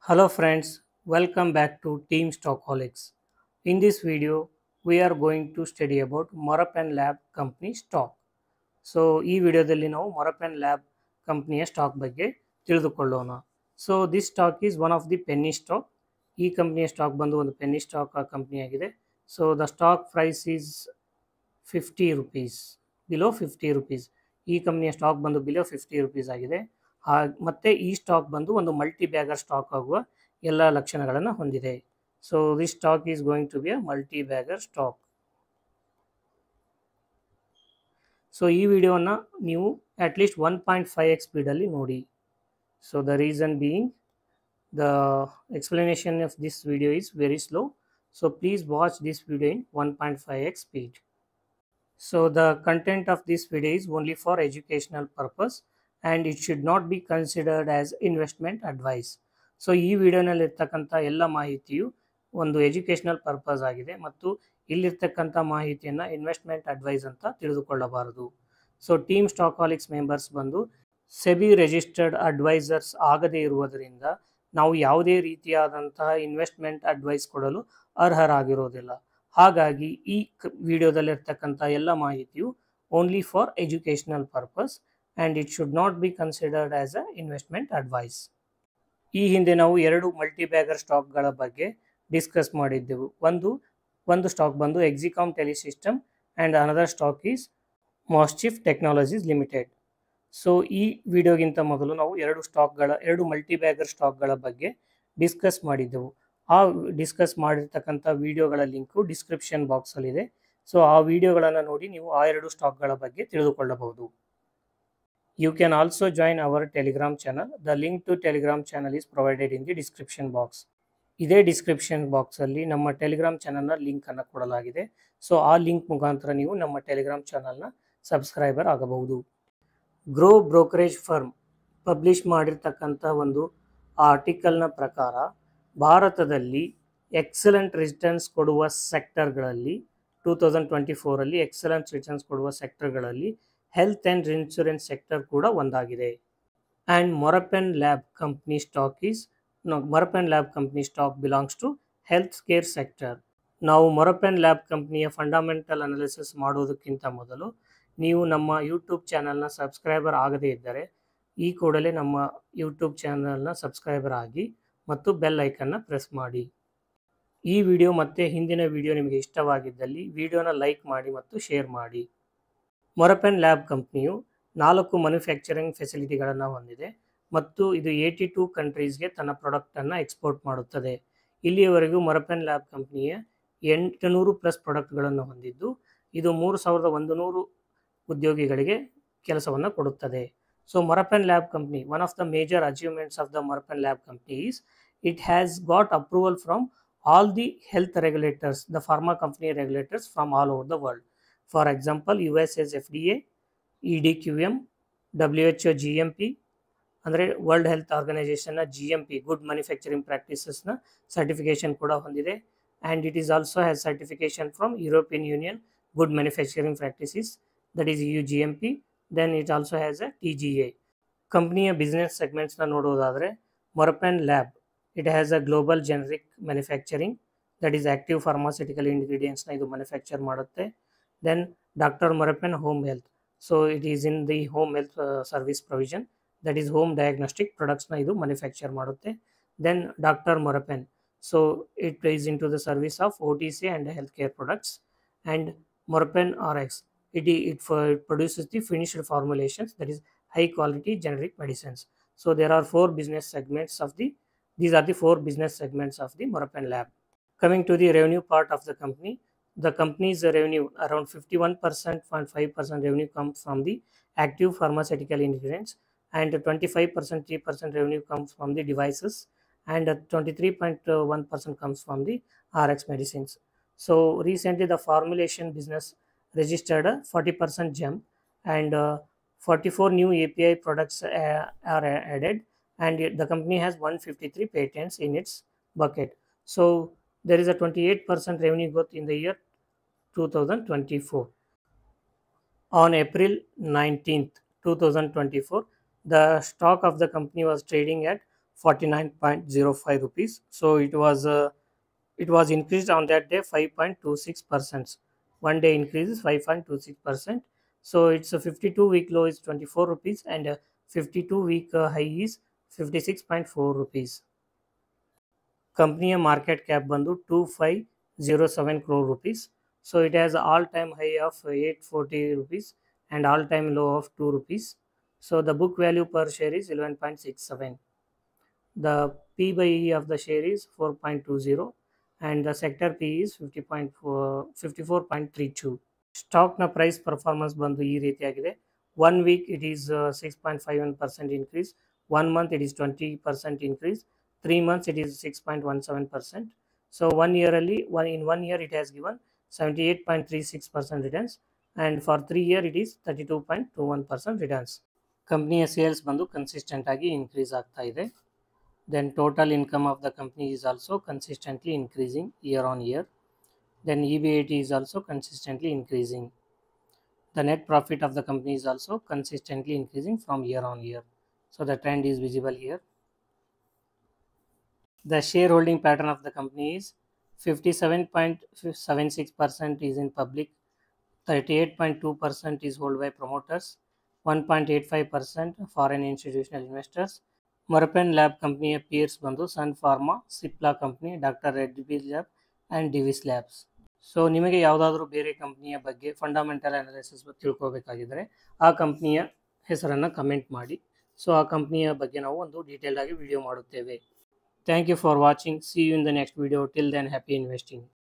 Hello friends, welcome back to Team Stockaholics. In this video, we are going to study about Morapan Lab company stock. So ಈ ವಿಡಿಯೋದಲ್ಲಿ ನಾವು ಮೊರಪೆನ್ lab ಕಂಪ್ನಿಯ stock ಬಗ್ಗೆ ತಿಳಿದುಕೊಳ್ಳೋಣ. So this stock is one of the penny stock. ಈ ಕಂಪ್ನಿಯ stock ಬಂದು ಒಂದು ಪೆನ್ನಿ ಸ್ಟಾಕ್ ಕಂಪ್ನಿಯಾಗಿದೆ. So the stock price is 50 rupees, below 50 rupees. ಈ ಕಂಪ್ನಿಯ ಸ್ಟಾಕ್ ಬಂದು ಬಿಲೋ 50 ರುಪೀಸ್ ಆಗಿದೆ. ಮತ್ತು ಈ ಸ್ಟಾಕ್ ಬಂದು ಒಂದು ಮಲ್ಟಿ ಬ್ಯಾಗರ್ ಸ್ಟಾಕ್ ಆಗುವ ಎಲ್ಲ ಲಕ್ಷಣಗಳನ್ನು ಹೊಂದಿದೆ. So this stock is going to be a multi bagger stock. So ಈ ವಿಡಿಯೋನ ನೀವು ಅಟ್ಲೀಸ್ಟ್ 1.5x ಸ್ಪೀಡಲ್ಲಿ ನೋಡಿ. So the reason being the explanation of this video is very slow. So please watch this video in 1.5x speed. So the content of this video is only for educational purpose and it should not be considered as investment advice. So ಈ ವಿಡಿಯೋನಲ್ಲಿರ್ತಕ್ಕಂಥ ಎಲ್ಲ ಮಾಹಿತಿಯು ಒಂದು educational purpose ಆಗಿದೆ ಮತ್ತು ಇಲ್ಲಿರ್ತಕ್ಕಂಥ ಮಾಹಿತಿಯನ್ನು investment advice ಅಂತ ತಿಳಿದುಕೊಳ್ಳಬಾರದು. So team ಸ್ಟಾಕ್ಹಾಲಿಕ್ಸ್ members ಬಂದು ಸೆಬಿ ರಿಜಿಸ್ಟರ್ಡ್ ಅಡ್ವೈಸರ್ಸ್ ಆಗದೇ ಇರುವುದರಿಂದ ನಾವು ಯಾವುದೇ ರೀತಿಯಾದಂತಹ ಇನ್ವೆಸ್ಟ್ಮೆಂಟ್ ಅಡ್ವೈಸ್ ಕೊಡಲು ಅರ್ಹರಾಗಿರೋದಿಲ್ಲ. ಹಾಗಾಗಿ ಈ ವಿಡಿಯೋದಲ್ಲಿರ್ತಕ್ಕಂಥ ಎಲ್ಲ ಮಾಹಿತಿಯು only for educational purpose and it should not be considered as a investment advice. ಈ ಹಿಂದೆ ನಾವು ಎರಡು ಮಲ್ಟಿ ಬ್ಯಾಗರ್ ಸ್ಟಾಕ್ಗಳ ಬಗ್ಗೆ ಡಿಸ್ಕಸ್ ಮಾಡಿದ್ದೆವು. ಒಂದು ಸ್ಟಾಕ್ ಬಂದು Exicom Telesystems and another stock is MosChip technologies limited. So ಈ ವಿಡಿಯೋಗಿಂತ ಮೊದಲು ನಾವು ಎರಡು ಮಲ್ಟಿ ಬ್ಯಾಗರ್ ಸ್ಟಾಕ್ಗಳ ಬಗ್ಗೆ ಡಿಸ್ಕಸ್ ಮಾಡಿದ್ದೆವು. ಆ ಡಿಸ್ಕಸ್ ಮಾಡಿರ್ತಕ್ಕಂಥ ವಿಡಿಯೋಗಳ ಲಿಂಕು ಡಿಸ್ಕ್ರಿಪ್ಷನ್ ಬಾಕ್ಸಲ್ಲಿದೆ. ಸೊ ಆ ವಿಡಿಯೋಗಳನ್ನು ನೋಡಿ ನೀವು ಆ ಎರಡು ಸ್ಟಾಕ್ಗಳ ಬಗ್ಗೆ ತಿಳಿದುಕೊಳ್ಳಬಹುದು. You can also join our Telegram channel. The link to Telegram channel is provided in the description box. ಇದೇ ಡಿಸ್ಕ್ರಿಪ್ಷನ್ ಬಾಕ್ಸಲ್ಲಿ ನಮ್ಮ ಟೆಲಿಗ್ರಾಮ್ ಚಾನಲ್ನ ಲಿಂಕನ್ನು ಕೊಡಲಾಗಿದೆ. ಸೊ ಆ ಲಿಂಕ್ ಮುಖಾಂತರ ನೀವು ನಮ್ಮ ಟೆಲಿಗ್ರಾಮ್ ಚಾನಲ್ನ ಸಬ್ಸ್ಕ್ರೈಬರ್ ಆಗಬಹುದು. ಗ್ರೋ ಬ್ರೋಕರೇಜ್ ಫರ್ಮ್ ಪಬ್ಲಿಷ್ ಮಾಡಿರ್ತಕ್ಕಂಥ ಒಂದು ಆರ್ಟಿಕಲ್ನ ಪ್ರಕಾರ ಭಾರತದಲ್ಲಿ ಎಕ್ಸಲೆಂಟ್ ರಿಟರ್ನ್ಸ್ ಕೊಡುವ ಸೆಕ್ಟರ್ಗಳಲ್ಲಿ 2024 ಎಕ್ಸಲೆಂಟ್ ರಿಟರ್ನ್ಸ್ ಕೊಡುವ ಸೆಕ್ಟರ್ಗಳಲ್ಲಿ ಹೆಲ್ತ್ ಆ್ಯಂಡ್ ಇನ್ಶೂರೆನ್ಸ್ ಸೆಕ್ಟರ್ ಕೂಡ ಒಂದಾಗಿದೆ. And Morepen lab company stock belongs to health care sector. ನಾವು ಮೊರಪೆನ್ ಲ್ಯಾಬ್ ಕಂಪ್ನಿಯ ಫಂಡಮೆಂಟಲ್ ಅನಾಲಿಸಿಸ್ ಮಾಡೋದಕ್ಕಿಂತ ಮೊದಲು ನೀವು ನಮ್ಮ ಯೂಟ್ಯೂಬ್ ಚಾನಲ್ನ ಸಬ್ಸ್ಕ್ರೈಬರ್ ಆಗದೇ ಇದ್ದರೆ ಈ ಕೂಡಲೇ ನಮ್ಮ ಯೂಟ್ಯೂಬ್ ಚಾನಲ್ನ ಸಬ್ಸ್ಕ್ರೈಬರ್ ಆಗಿ ಮತ್ತು ಬೆಲ್ ಐಕನ್ನ ಪ್ರೆಸ್ ಮಾಡಿ. ಈ ವಿಡಿಯೋ ಮತ್ತು ಹಿಂದಿನ ವಿಡಿಯೋ ನಿಮಗೆ ಇಷ್ಟವಾಗಿದ್ದಲ್ಲಿ ವಿಡಿಯೋನ ಲೈಕ್ ಮಾಡಿ ಮತ್ತು ಶೇರ್ ಮಾಡಿ. ಮೊರಪೆನ್ ಲ್ಯಾಬ್ ಕಂಪ್ನಿಯು 4 ಮ್ಯಾನುಫ್ಯಾಕ್ಚರಿಂಗ್ ಫೆಸಿಲಿಟಿಗಳನ್ನು ಹೊಂದಿದೆ ಮತ್ತು ಇದು 82 ಕಂಟ್ರೀಸ್ಗೆ ತನ್ನ ಪ್ರಾಡಕ್ಟನ್ನು ಎಕ್ಸ್ಪೋರ್ಟ್ ಮಾಡುತ್ತದೆ. ಇಲ್ಲಿಯವರೆಗೂ ಮೊರಪೆನ್ ಲ್ಯಾಬ್ ಕಂಪ್ನಿಯ 800+ ಪ್ರಾಡಕ್ಟ್ಗಳನ್ನು ಹೊಂದಿದ್ದು ಇದು 3100 ಉದ್ಯೋಗಿಗಳಿಗೆ ಕೆಲಸವನ್ನು ಕೊಡುತ್ತದೆ. So Morepen lab company, one of the major achievements of the Morepen lab company is it has got approval from all the health regulators, the pharma company regulators from all over the world. For example, US is FDA, EDQM, WHO GMP, ಅಂದರೆ world health ಆರ್ಗನೈಜೇಷನ್ನ GMP good manufacturing ಪ್ರಾಕ್ಟೀಸಸ್ನ certification ಕೂಡ ಹೊಂದಿದೆ. And it is also has certification from European Union good manufacturing practices, that is EU GMP. Then it also has a TGA. ಕಂಪ್ನಿಯ business ಸೆಗ್ಮೆಂಟ್ಸ್ನ ನೋಡೋದಾದರೆ Morepen lab it has a global generic manufacturing, that is active pharmaceutical ingredients na idu manufacture madutte. Then Dr. Morapan Home Health, so it is in the home health service provision, that is home diagnostic products na idu manufacture madutte. Then Dr. Morapan, so it is into the service of OTC and healthcare products. And Morapan RX, it produces the finished formulations, that is high quality generic medicines. So there are 4 business segments of these are the 4 business segments of the Morapan Lab. Coming to the revenue part of the company's revenue, around 51.5% revenue comes from the active pharmaceutical ingredients, and 25% 3% revenue comes from the devices, and 23.1% comes from the RX medicines. So recently the formulation business registered a 40% jump, and 44 new API products are added, and the company has 153 patents in its bucket. So there is a 28% revenue growth in the year 2024. On April 19th, 2024, the stock of the company was trading at 49.05 rupees. So it was increased on that day 5.26%. One day increase is 5.26%. So it's a 52-week low is 24 rupees and a 52-week high is 56.4 rupees. Company market cap bandu 2507 crore rupees. So it has all time high of 840 rupees and all time low of 2 rupees. So the book value per share is 11.67. The P by E of the share is 4.20 and the sector P is 54.32. ಸ್ಟಾಕ್ನ price performance ಬಂದು ಈ ರೀತಿಯಾಗಿದೆ. 1 week it is 6.51% increase, 1 month it is 20% increase, 3 months it is 6.17%. So 1 year in 1 year it has given 78.36% returns and for 3 year it is 32.21% returns. ಕಂಪ್ನಿಯ sales ಬಂದು consistent ಆಗಿ increase ಆಗ್ತಾ ಇದೆ. Then total income of the company is also consistently increasing year on year. Then EBIT is also consistently increasing. The net profit of the company is also consistently increasing from year on year. So the trend is visible here. The shareholding pattern of the company is 57.76% is in public, 38.2% is held by promoters, 1.85% foreign institutional investors. Morapen Lab company peers ಬಂದು Sun Pharma, Cipla company, doctor Reddy's lab and Divi's labs. So ನಿಮಗೆ ಯಾವುದಾದ್ರೂ ಬೇರೆ ಕಂಪ್ನಿಯ ಬಗ್ಗೆ fundamental analysis ತಿಳ್ಕೋಬೇಕಾಗಿದ್ದರೆ ಆ ಕಂಪ್ನಿಯ ಹೆಸರನ್ನು comment ಮಾಡಿ. So ಆ ಕಂಪ್ನಿಯ ಬಗ್ಗೆ ನಾವು ಒಂದು ಡೀಟೇಲ್ಡ್ ಆಗಿ ವಿಡಿಯೋ ಮಾಡುತ್ತೇವೆ. Thank you for watching. See you in the next video. Till then happy investing.